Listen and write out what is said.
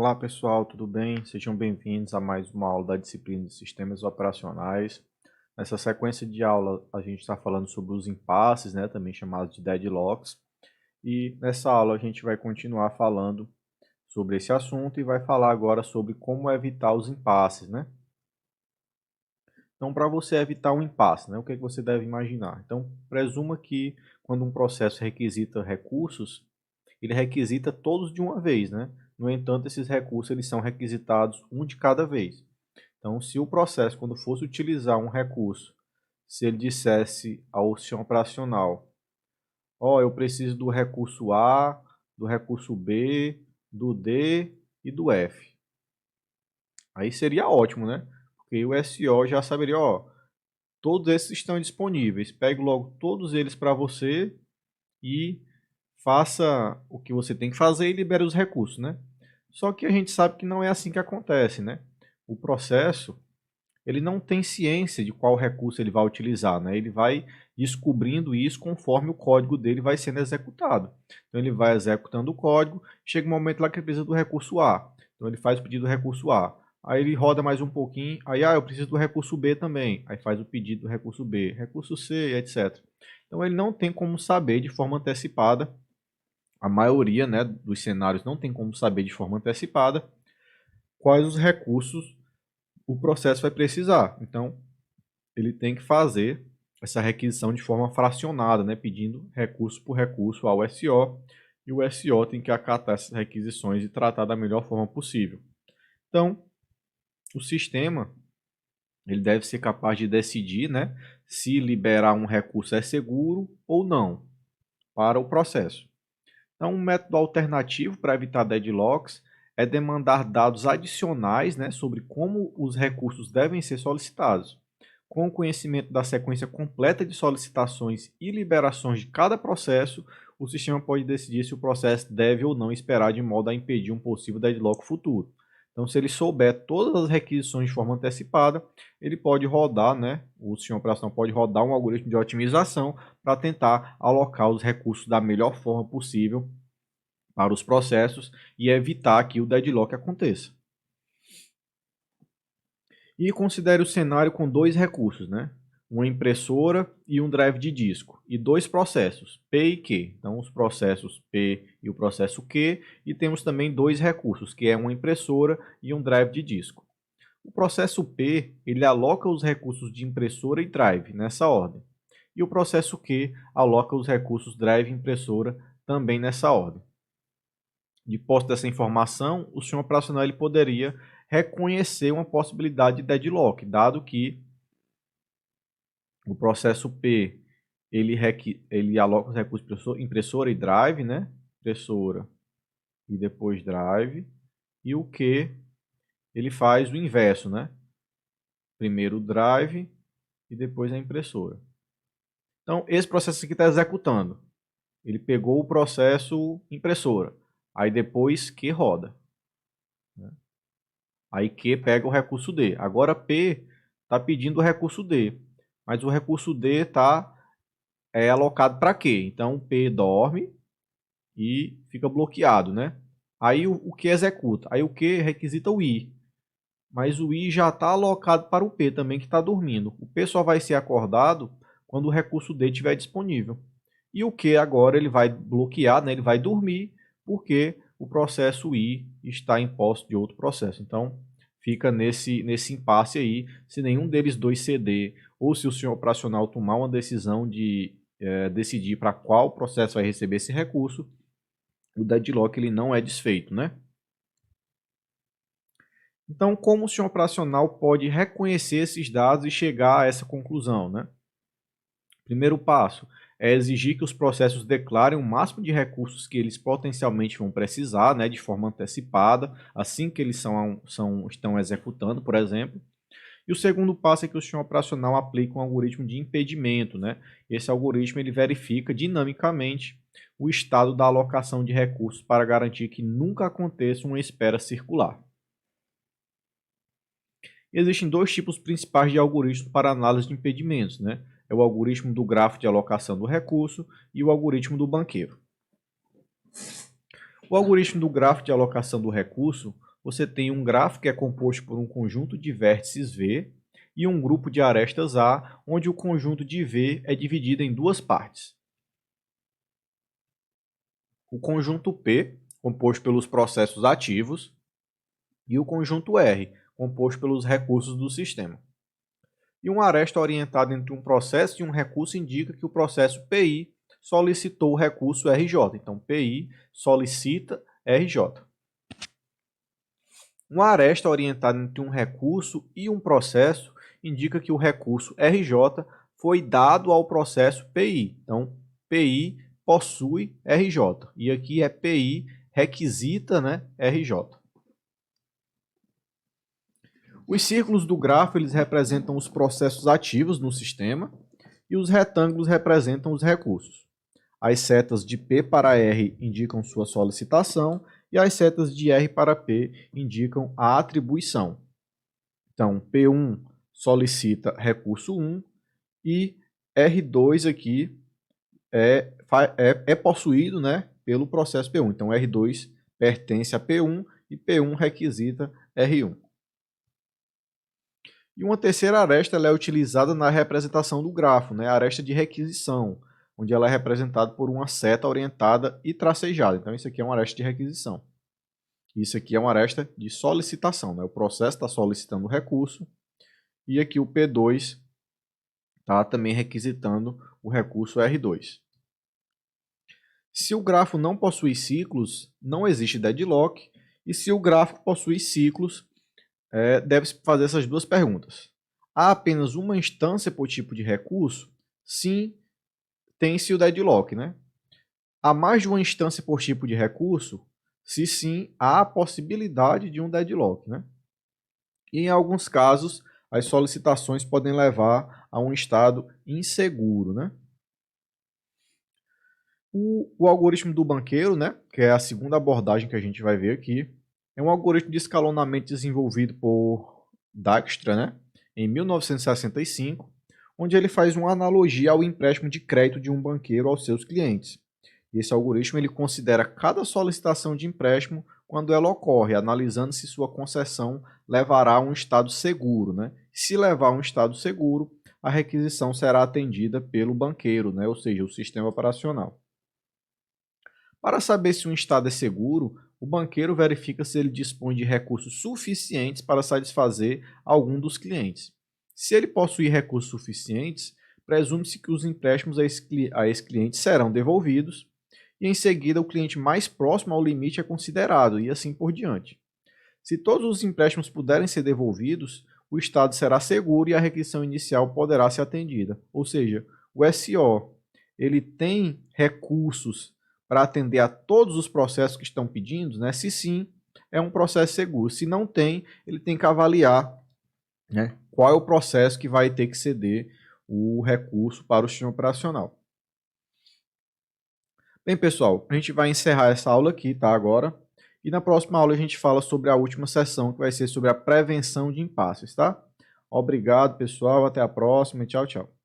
Olá pessoal, tudo bem? Sejam bem-vindos a mais uma aula da disciplina de Sistemas Operacionais. Nessa sequência de aula a gente está falando sobre os impasses, né, também chamados de deadlocks. E nessa aula a gente vai continuar falando sobre esse assunto e vai falar agora sobre como evitar os impasses, né? Então, para você evitar um impasse, né, o que é que você deve imaginar? Então, presuma que quando um processo requisita recursos, ele requisita todos de uma vez, né? No entanto, esses recursos eles são requisitados um de cada vez. Então, se o processo, quando fosse utilizar um recurso, se ele dissesse ao sistema operacional, ó, eu preciso do recurso A, do recurso B, do D e do F. Aí seria ótimo, né? Porque o SO já saberia, ó, todos esses estão disponíveis. Pegue logo todos eles para você e faça o que você tem que fazer e libere os recursos, né? Só que a gente sabe que não é assim que acontece, né? O processo, ele não tem ciência de qual recurso ele vai utilizar, né? Ele vai descobrindo isso conforme o código dele vai sendo executado. Então ele vai executando o código, chega um momento lá que ele precisa do recurso A. Então ele faz o pedido do recurso A. Aí ele roda mais um pouquinho, aí eu preciso do recurso B também. Aí faz o pedido do recurso B, recurso C, etc. Então ele não tem como saber de forma antecipada, a maioria, né, dos cenários não tem como saber de forma antecipada quais os recursos o processo vai precisar. Então, ele tem que fazer essa requisição de forma fracionada, né, pedindo recurso por recurso ao SO, e o SO tem que acatar essas requisições e tratar da melhor forma possível. Então, o sistema ele deve ser capaz de decidir, né, se liberar um recurso é seguro ou não para o processo. Então, um método alternativo para evitar deadlocks é demandar dados adicionais, né, sobre como os recursos devem ser solicitados. Com o conhecimento da sequência completa de solicitações e liberações de cada processo, o sistema pode decidir se o processo deve ou não esperar de modo a impedir um possível deadlock futuro. Então, se ele souber todas as requisições de forma antecipada, ele pode rodar, né, o sistema operacional pode rodar um algoritmo de otimização para tentar alocar os recursos da melhor forma possível para os processos e evitar que o deadlock aconteça. E considere o cenário com dois recursos, né? Uma impressora e um drive de disco, e dois processos, P e Q. Então, os processos P e o processo Q, e temos também dois recursos, que é uma impressora e um drive de disco. O processo P, ele aloca os recursos de impressora e drive, nessa ordem. E o processo Q aloca os recursos drive e impressora também nessa ordem. De posse dessa informação, o sistema operacional ele poderia reconhecer uma possibilidade de deadlock, dado que o processo P ele aloca os recursos impressora e drive, né? Impressora e depois drive, e o Q ele faz o inverso, né? Primeiro o drive e depois a impressora. Então, esse processo aqui está executando. Ele pegou o processo impressora, aí depois Q roda. Aí Q pega o recurso D. Agora P está pedindo o recurso D, mas o recurso D está alocado para Q. Então P dorme e fica bloqueado, né? Aí o Q executa. Aí o Q requisita o I, mas o I já está alocado para o P também que está dormindo. O P só vai ser acordado quando o recurso D estiver disponível. E o Q agora ele vai bloquear, né? Ele vai dormir porque o processo I está em posse de outro processo. Então, fica nesse impasse aí, se nenhum deles dois ceder, ou se o sistema operacional tomar uma decisão de decidir para qual processo vai receber esse recurso, o deadlock ele não é desfeito, né? Então, como o sistema operacional pode reconhecer esses dados e chegar a essa conclusão, né? Primeiro passo é exigir que os processos declarem o máximo de recursos que eles potencialmente vão precisar, né, de forma antecipada, assim que eles estão executando, por exemplo. E o segundo passo é que o sistema operacional aplica um algoritmo de impedimento, né? Esse algoritmo ele verifica dinamicamente o estado da alocação de recursos para garantir que nunca aconteça uma espera circular. Existem dois tipos principais de algoritmos para análise de impedimentos, né? É o algoritmo do grafo de alocação do recurso e o algoritmo do banqueiro. O algoritmo do grafo de alocação do recurso você tem um grafo que é composto por um conjunto de vértices V e um grupo de arestas A, onde o conjunto de V é dividido em duas partes. O conjunto P, composto pelos processos ativos, e o conjunto R, composto pelos recursos do sistema. E uma aresta orientada entre um processo e um recurso indica que o processo PI solicitou o recurso RJ. Então, PI solicita RJ. Uma aresta orientada entre um recurso e um processo indica que o recurso RJ foi dado ao processo PI. Então, PI possui RJ. E aqui é PI requisita, né, RJ. Os círculos do grafo eles representam os processos ativos no sistema e os retângulos representam os recursos. As setas de P para R indicam sua solicitação e as setas de R para P indicam a atribuição. Então, P1 solicita recurso 1 e R2 aqui é possuído, né, pelo processo P1. Então, R2 pertence a P1 e P1 requisita R1. E uma terceira aresta ela é utilizada na representação do grafo, né? A aresta de requisição, onde ela é representada por uma seta orientada e tracejada. Então, isso aqui é uma aresta de requisição. Isso aqui é uma aresta de solicitação, né? O processo está solicitando o recurso e aqui o P2 está também requisitando o recurso R2. Se o grafo não possui ciclos, não existe deadlock, e se o gráfico possui ciclos, deve-se fazer essas duas perguntas. Há apenas uma instância por tipo de recurso? Sim, tem-se o deadlock, né? Há mais de uma instância por tipo de recurso? Se sim, há a possibilidade de um deadlock, né? E em alguns casos, as solicitações podem levar a um estado inseguro, né? O algoritmo do banqueiro, né, que é a segunda abordagem que a gente vai ver aqui, é um algoritmo de escalonamento desenvolvido por Dijkstra, né, em 1965, onde ele faz uma analogia ao empréstimo de crédito de um banqueiro aos seus clientes. E esse algoritmo ele considera cada solicitação de empréstimo quando ela ocorre, analisando se sua concessão levará a um estado seguro, né? Se levar a um estado seguro, a requisição será atendida pelo banqueiro, né, ou seja, o sistema operacional. Para saber se um estado é seguro, o banqueiro verifica se ele dispõe de recursos suficientes para satisfazer algum dos clientes. Se ele possuir recursos suficientes, presume-se que os empréstimos a esse cliente serão devolvidos e, em seguida, o cliente mais próximo ao limite é considerado e assim por diante. Se todos os empréstimos puderem ser devolvidos, o estado será seguro e a requisição inicial poderá ser atendida. Ou seja, o SO ele tem recursos para atender a todos os processos que estão pedindo, né? Se sim, é um processo seguro. Se não tem, ele tem que avaliar, né, qual é o processo que vai ter que ceder o recurso para o sistema operacional. Bem, pessoal, a gente vai encerrar essa aula aqui, tá, agora. E na próxima aula a gente fala sobre a última sessão, que vai ser sobre a prevenção de impasses, tá? Obrigado, pessoal. Até a próxima e tchau, tchau.